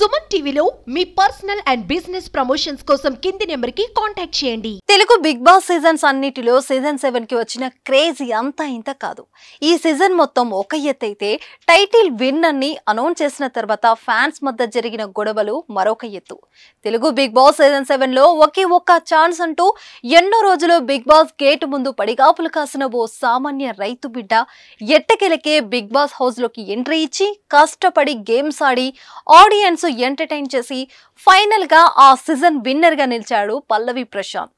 సుమన్ టీవీలో మీ personal and business promotions కోసం కింది నెంబర్కి కాంటాక్ట్ చేయండి. తెలుగు బిగ్ బాస్ సీజన్స్ అన్నిటిలో సీజన్ 7 కి వచ్చిన క్రేజీ అంతా ఇంత కాదు. ఈ సీజన్ మొత్తం ఒక ఎత్తైతే టైటిల్ విన్నర్ ని అనౌన్స్ చేసిన తర్వాత ఫ్యాన్స్ మధ్య జరిగిన గొడవలు మరొక ఎత్తు. తెలుగు బిగ్ బాస్ సీజన్ 7 లో ఒక్క ఛాన్స్ అంటూ ఎన్నో రోజులు బిగ్ బాస్ గేట్ ముందు పడిగాపులు కాసిన ఓ సామాన్య రైతు బిడ్డ ఎట్టకెలకే బిగ్ బాస్ హౌస్ లోకి ఎంట్రీ ఇచ్చి కష్టపడి గేమ్స్ ఆడి ఆడియన్స్ ఎంటర్టైన్ చేసి ఫైనల్ గా ఆ సీజన్ విన్నర్ గా నిలిచాడు పల్లవి ప్రశాంత్.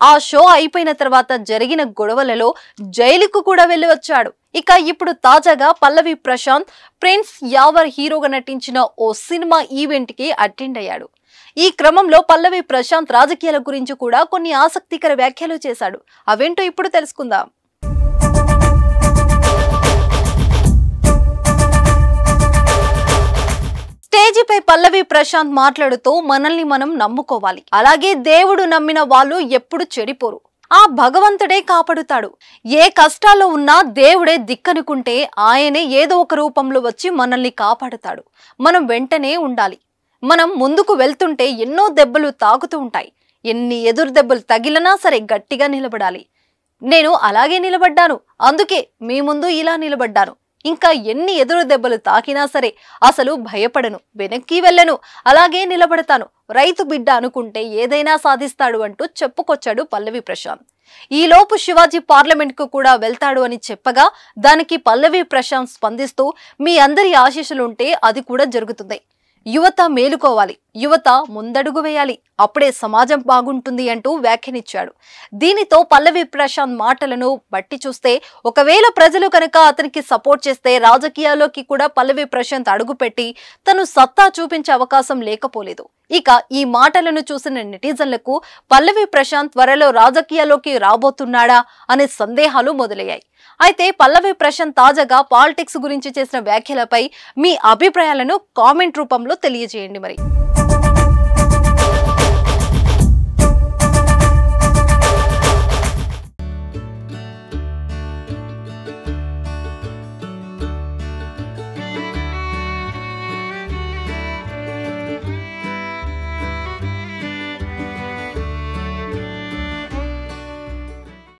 ఆ షో అయిపోయిన తర్వాత జరిగిన గొడవలలో జైలుకు కూడా వెళ్లి వచ్చాడు. ఇక ఇప్పుడు తాజాగా పల్లవి ప్రశాంత్ ప్రిన్స్ యావర్ హీరోగా నటించిన ఓ సినిమా ఈవెంట్ కి అటెండ్ అయ్యాడు. ఈ క్రమంలో పల్లవి ప్రశాంత్ రాజకీయాల గురించి కూడా కొన్ని ఆసక్తికర వ్యాఖ్యలు చేశాడు. అవేంటో ఇప్పుడు తెలుసుకుందాం. స్టేజీపై పల్లవి ప్రశాంత్ మాట్లాడుతూ మనల్ని మనం నమ్ముకోవాలి, అలాగే దేవుడు నమ్మిన వాళ్ళు ఎప్పుడు చెడిపోరు, ఆ భగవంతుడే కాపాడుతాడు, ఏ కష్టాల్లో ఉన్నా దేవుడే దిక్కనుకుంటే ఆయనే ఏదో ఒక రూపంలో వచ్చి మనల్ని కాపాడుతాడు, మనం వెంటనే ఉండాలి, మనం ముందుకు వెళ్తుంటే ఎన్నో దెబ్బలు తాకుతూ ఉంటాయి, ఎన్ని ఎదురు దెబ్బలు తగిలినా సరే గట్టిగా నిలబడాలి, నేను అలాగే నిలబడ్డాను, అందుకే మీ ముందు ఇలా నిలబడ్డాను, ఇంకా ఎన్ని ఎదురు దెబ్బలు తాకినా సరే అసలు భయపడను, వెనక్కి వెళ్ళను, అలాగే నిలబడతాను, రైతు బిడ్డ అనుకుంటే ఏదైనా సాధిస్తాడు అంటూ చెప్పుకొచ్చాడు పల్లవి ప్రశాంత్. ఈలోపు శివాజీ పార్లమెంట్ కు కూడా వెళ్తాడు అని చెప్పగా దానికి పల్లవి ప్రశాంత్ స్పందిస్తూ మీ అందరి ఆశీస్సులుంటే అది కూడా జరుగుతుంది, యువత మేలుకోవాలి, యువత ముందడుగు వేయాలి, అప్పుడే సమాజం బాగుంటుంది అంటూ వ్యాఖ్యానించాడు. దీనితో పల్లవి ప్రశాంత్ మాటలను బట్టి చూస్తే ఒకవేళ ప్రజలు కనుక అతనికి సపోర్ట్ చేస్తే రాజకీయాల్లోకి కూడా పల్లవి ప్రశాంత్ అడుగుపెట్టి తను సత్తా చూపించే అవకాశం లేకపోలేదు. ఇక ఈ మాటలను చూసిన నెటిజన్లకు పల్లవి ప్రశాంత్ త్వరలో రాజకీయాల్లోకి రాబోతున్నాడా అనే సందేహాలు మొదలయ్యాయి. అయితే పల్లవి ప్రశాంత్ తాజాగా పాలిటిక్స్ గురించి చేసిన వ్యాఖ్యలపై మీ అభిప్రాయాలను కామెంట్ రూపంలో తెలియజేయండి. మరి